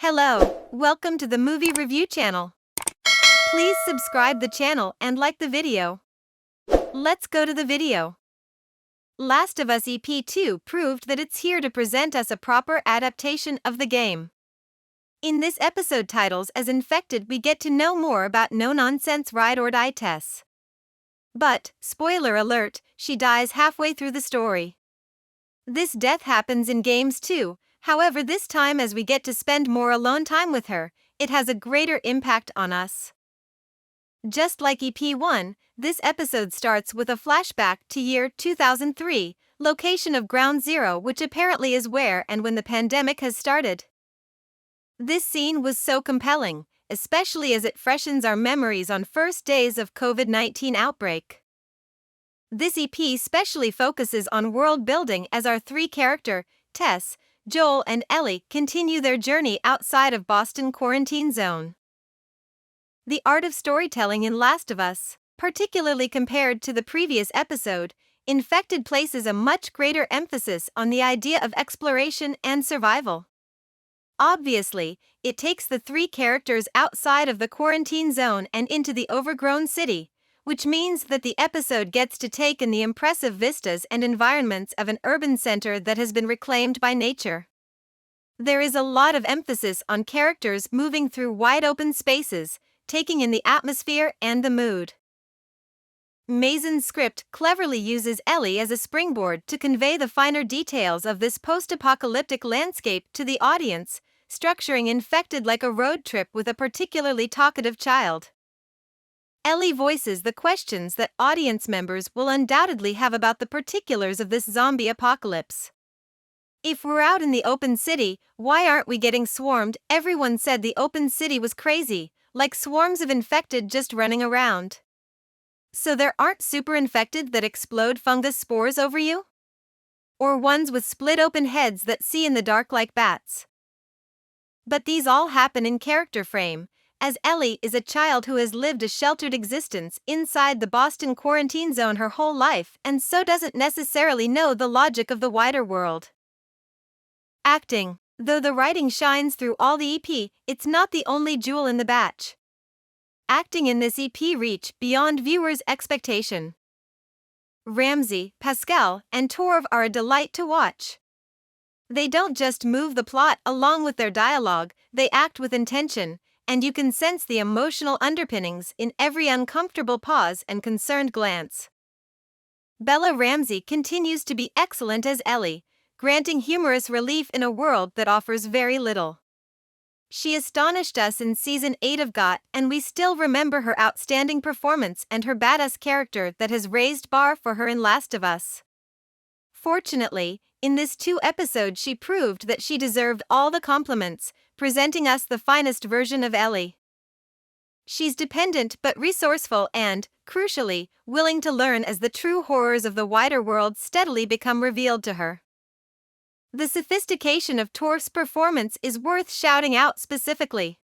Hello, welcome to the Movie Review channel. Please subscribe the channel and like the video. Let's go to the video. Last of Us EP2 proved that it's here to present us a proper adaptation of the game. In this episode titles as Infected, we get to know more about no-nonsense ride-or-die Tess. But, spoiler alert, she dies halfway through the story. This death happens in games too. However, this time as we get to spend more alone time with her, it has a greater impact on us. Just like EP1, this episode starts with a flashback to year 2003, location of Ground Zero, which apparently is where and when the pandemic has started. This scene was so compelling, especially as it freshens our memories on first days of COVID-19 outbreak. This EP specially focuses on world building as our three-character, Tess, Joel and Ellie, continue their journey outside of Boston quarantine zone. The art of storytelling in Last of Us, particularly compared to the previous episode, Infected places a much greater emphasis on the idea of exploration and survival. Obviously, it takes the three characters outside of the quarantine zone and into the overgrown city, which means that the episode gets to take in the impressive vistas and environments of an urban center that has been reclaimed by nature. There is a lot of emphasis on characters moving through wide-open spaces, taking in the atmosphere and the mood. Maison's script cleverly uses Ellie as a springboard to convey the finer details of this post-apocalyptic landscape to the audience, structuring Infected like a road trip with a particularly talkative child. Ellie voices the questions that audience members will undoubtedly have about the particulars of this zombie apocalypse. If we're out in the open city, why aren't we getting swarmed? Everyone said the open city was crazy, like swarms of infected just running around. So there aren't super infected that explode fungus spores over you? Or ones with split open heads that see in the dark like bats? But these all happen in character frame, as Ellie is a child who has lived a sheltered existence inside the Boston quarantine zone her whole life and so doesn't necessarily know the logic of the wider world. Acting. Though the writing shines through all the EP, it's not the only jewel in the batch. Acting in this EP reach beyond viewers' expectation. Ramsey, Pascal, and Torv are a delight to watch. They don't just move the plot along with their dialogue, they act with intention, and you can sense the emotional underpinnings in every uncomfortable pause and concerned glance. Bella Ramsey continues to be excellent as Ellie, granting humorous relief in a world that offers very little. She astonished us in Season 8 of GOT, and we still remember her outstanding performance and her badass character that has raised bar for her in Last of Us. Fortunately, in this 2 episodes she proved that she deserved all the compliments, presenting us the finest version of Ellie. She's dependent but resourceful and, crucially, willing to learn as the true horrors of the wider world steadily become revealed to her. The sophistication of Torv's performance is worth shouting out specifically.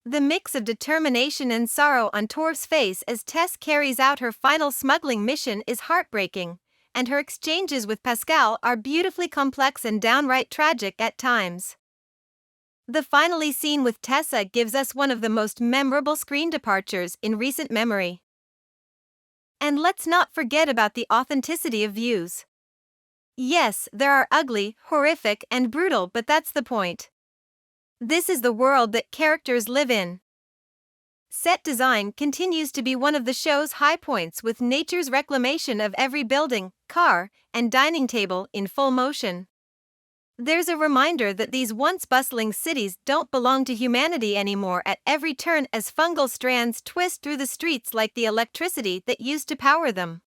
The mix of determination and sorrow on Torv's face as Tess carries out her final smuggling mission is heartbreaking, and her exchanges with Pascal are beautifully complex and downright tragic at times. The finale scene with Tessa gives us one of the most memorable screen departures in recent memory. And let's not forget about the authenticity of views. Yes, there are ugly, horrific, and brutal, but that's the point. This is the world that characters live in. Set design continues to be one of the show's high points, with nature's reclamation of every building, car, and dining table in full motion. There's a reminder that these once bustling cities don't belong to humanity anymore at every turn as fungal strands twist through the streets like the electricity that used to power them.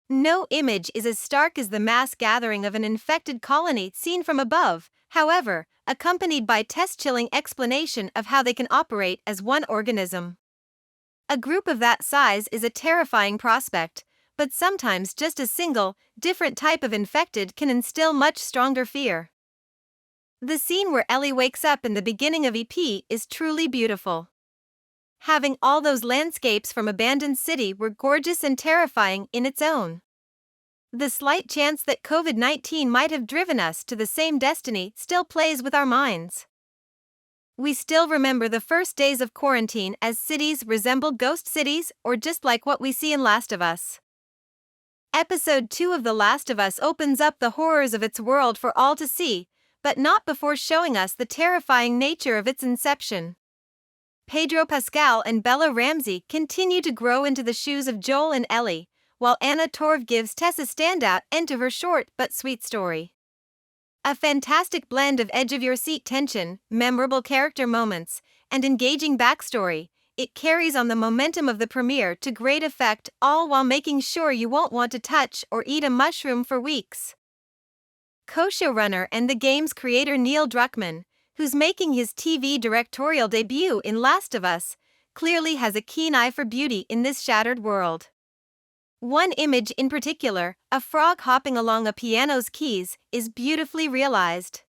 No image is as stark as the mass gathering of an infected colony seen from above, however, accompanied by Tess-chilling explanation of how they can operate as one organism. A group of that size is a terrifying prospect, but sometimes just a single, different type of infected can instill much stronger fear. The scene where Ellie wakes up in the beginning of EP is truly beautiful. Having all those landscapes from abandoned city were gorgeous and terrifying in its own. The slight chance that COVID-19 might have driven us to the same destiny still plays with our minds. We still remember the first days of quarantine as cities resembled ghost cities or just like what we see in Last of Us. Episode 2 of The Last of Us opens up the horrors of its world for all to see, but not before showing us the terrifying nature of its inception. Pedro Pascal and Bella Ramsey continue to grow into the shoes of Joel and Ellie, while Anna Torv gives Tess a standout end to her short but sweet story. A fantastic blend of edge-of-your-seat tension, memorable character moments, and engaging backstory, it carries on the momentum of the premiere to great effect, all while making sure you won't want to touch or eat a mushroom for weeks. Co-showrunner and the game's creator Neil Druckmann, who's making his TV directorial debut in Last of Us, clearly has a keen eye for beauty in this shattered world. One image in particular, a frog hopping along a piano's keys, is beautifully realized.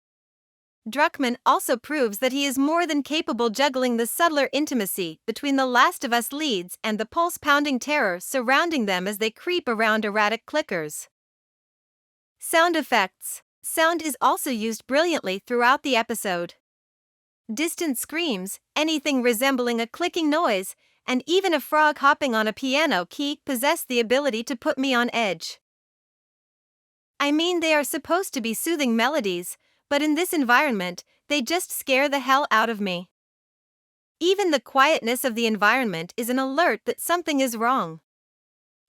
Druckmann also proves that he is more than capable juggling the subtler intimacy between the Last of Us leads and the pulse-pounding terror surrounding them as they creep around erratic clickers. Sound effects. Sound is also used brilliantly throughout the episode. Distant screams, anything resembling a clicking noise, and even a frog hopping on a piano key possess the ability to put me on edge. I mean, they are supposed to be soothing melodies, but in this environment, they just scare the hell out of me. Even the quietness of the environment is an alert that something is wrong.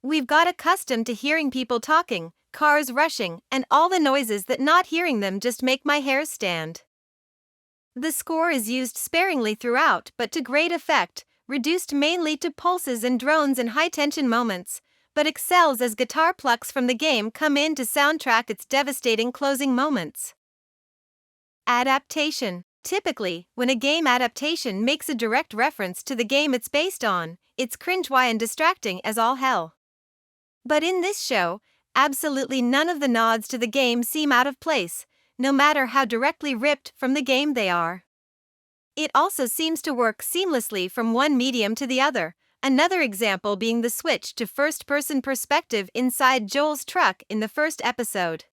We've got accustomed to hearing people talking, cars rushing, and all the noises that not hearing them just make my hair stand. The score is used sparingly throughout but to great effect, reduced mainly to pulses and drones in high-tension moments, but excels as guitar plucks from the game come in to soundtrack its devastating closing moments. Adaptation. Typically, when a game adaptation makes a direct reference to the game it's based on, it's cringe-worthy and distracting as all hell. But in this show, absolutely none of the nods to the game seem out of place, no matter how directly ripped from the game they are. It also seems to work seamlessly from one medium to the other, another example being the switch to first-person perspective inside Joel's truck in the first episode.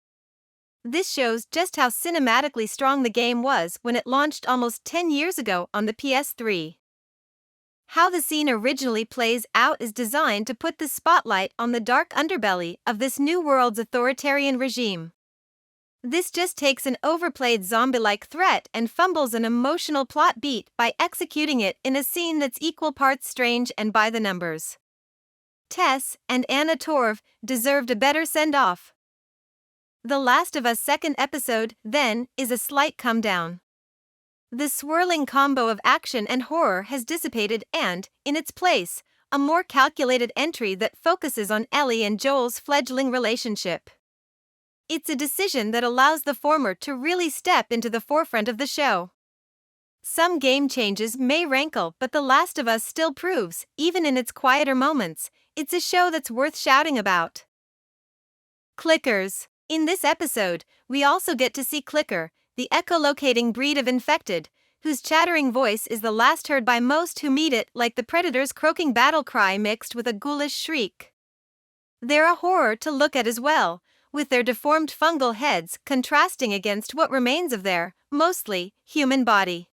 This shows just how cinematically strong the game was when it launched almost 10 years ago on the PS3. How the scene originally plays out is designed to put the spotlight on the dark underbelly of this new world's authoritarian regime. This just takes an overplayed zombie-like threat and fumbles an emotional plot beat by executing it in a scene that's equal parts strange and by the numbers. Tess and Anna Torv deserved a better send-off. The Last of Us second episode, then, is a slight come-down. The swirling combo of action and horror has dissipated and, in its place, a more calculated entry that focuses on Ellie and Joel's fledgling relationship. It's a decision that allows the former to really step into the forefront of the show. Some game changes may rankle, but The Last of Us still proves, even in its quieter moments, it's a show that's worth shouting about. Clickers. In this episode, we also get to see Clicker, the echolocating breed of infected, whose chattering voice is the last heard by most who meet it, like the predator's croaking battle cry mixed with a ghoulish shriek. They're a horror to look at as well, with their deformed fungal heads contrasting against what remains of their, mostly, human body.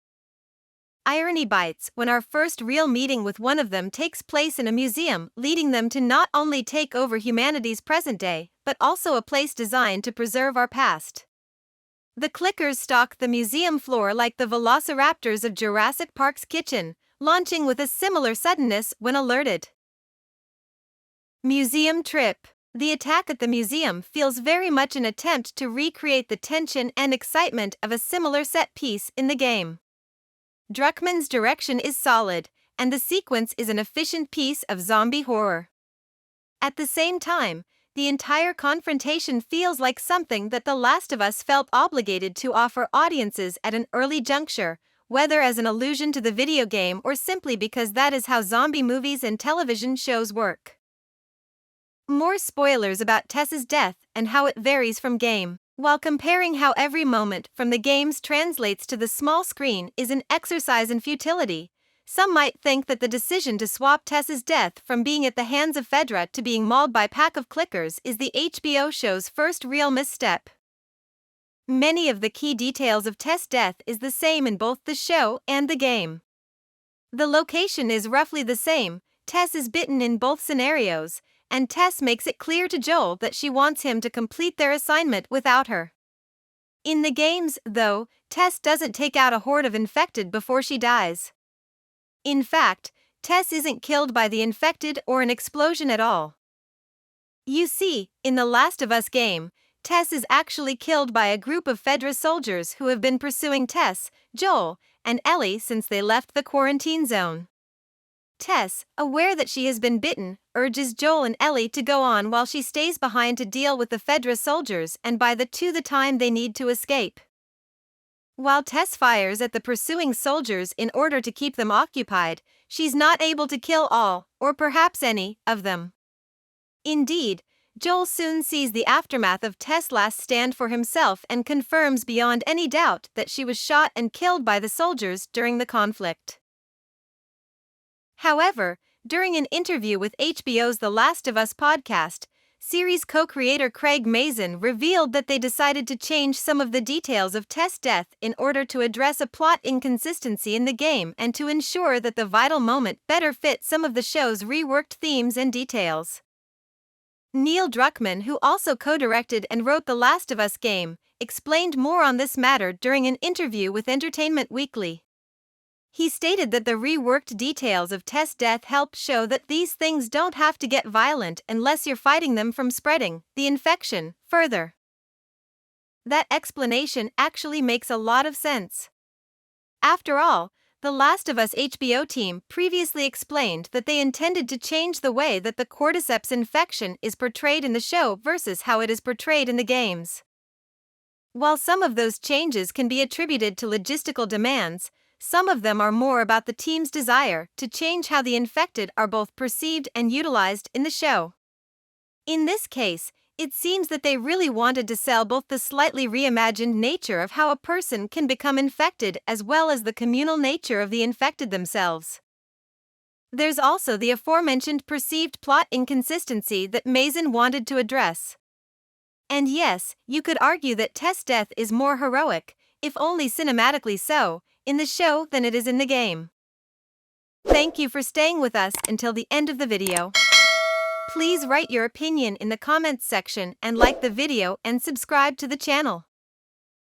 Irony bites when our first real meeting with one of them takes place in a museum, leading them to not only take over humanity's present day, but also a place designed to preserve our past. The clickers stalk the museum floor like the velociraptors of Jurassic Park's kitchen, launching with a similar suddenness when alerted. Museum trip. The attack at the museum feels very much an attempt to recreate the tension and excitement of a similar set piece in the game. Druckmann's direction is solid, and the sequence is an efficient piece of zombie horror. At the same time, the entire confrontation feels like something that The Last of Us felt obligated to offer audiences at an early juncture, whether as an allusion to the video game or simply because that is how zombie movies and television shows work. More spoilers about Tess's death and how it varies from game. While comparing how every moment from the games translates to the small screen is an exercise in futility, some might think that the decision to swap Tess's death from being at the hands of Fedra to being mauled by a pack of clickers is the HBO show's first real misstep. Many of the key details of Tess' death is the same in both the show and the game. The location is roughly the same. Tess is bitten in both scenarios, and Tess makes it clear to Joel that she wants him to complete their assignment without her. In the games, though, Tess doesn't take out a horde of infected before she dies. In fact, Tess isn't killed by the infected or an explosion at all. You see, in the Last of Us game, Tess is actually killed by a group of Fedra soldiers who have been pursuing Tess, Joel, and Ellie since they left the quarantine zone. Tess, aware that she has been bitten, urges Joel and Ellie to go on while she stays behind to deal with the Fedra soldiers and buy the time they need to escape. While Tess fires at the pursuing soldiers in order to keep them occupied, she's not able to kill all, or perhaps any, of them. Indeed, Joel soon sees the aftermath of Tess' last stand for himself and confirms beyond any doubt that she was shot and killed by the soldiers during the conflict. However, during an interview with HBO's The Last of Us podcast, series co-creator Craig Mazin revealed that they decided to change some of the details of Tess' death in order to address a plot inconsistency in the game and to ensure that the vital moment better fit some of the show's reworked themes and details. Neil Druckmann, who also co-directed and wrote The Last of Us game, explained more on this matter during an interview with Entertainment Weekly. He stated that the reworked details of Tess' death help show that these things don't have to get violent unless you're fighting them from spreading the infection further. That explanation actually makes a lot of sense. After all, the Last of Us HBO team previously explained that they intended to change the way that the cordyceps infection is portrayed in the show versus how it is portrayed in the games. While some of those changes can be attributed to logistical demands, some of them are more about the team's desire to change how the infected are both perceived and utilized in the show. In this case, it seems that they really wanted to sell both the slightly reimagined nature of how a person can become infected as well as the communal nature of the infected themselves. There's also the aforementioned perceived plot inconsistency that Mazin wanted to address. And yes, you could argue that Tess' death is more heroic, if only cinematically so, in the show than it is in the game. Thank you for staying with us until the end of the video. Please write your opinion in the comments section and like the video and subscribe to the channel.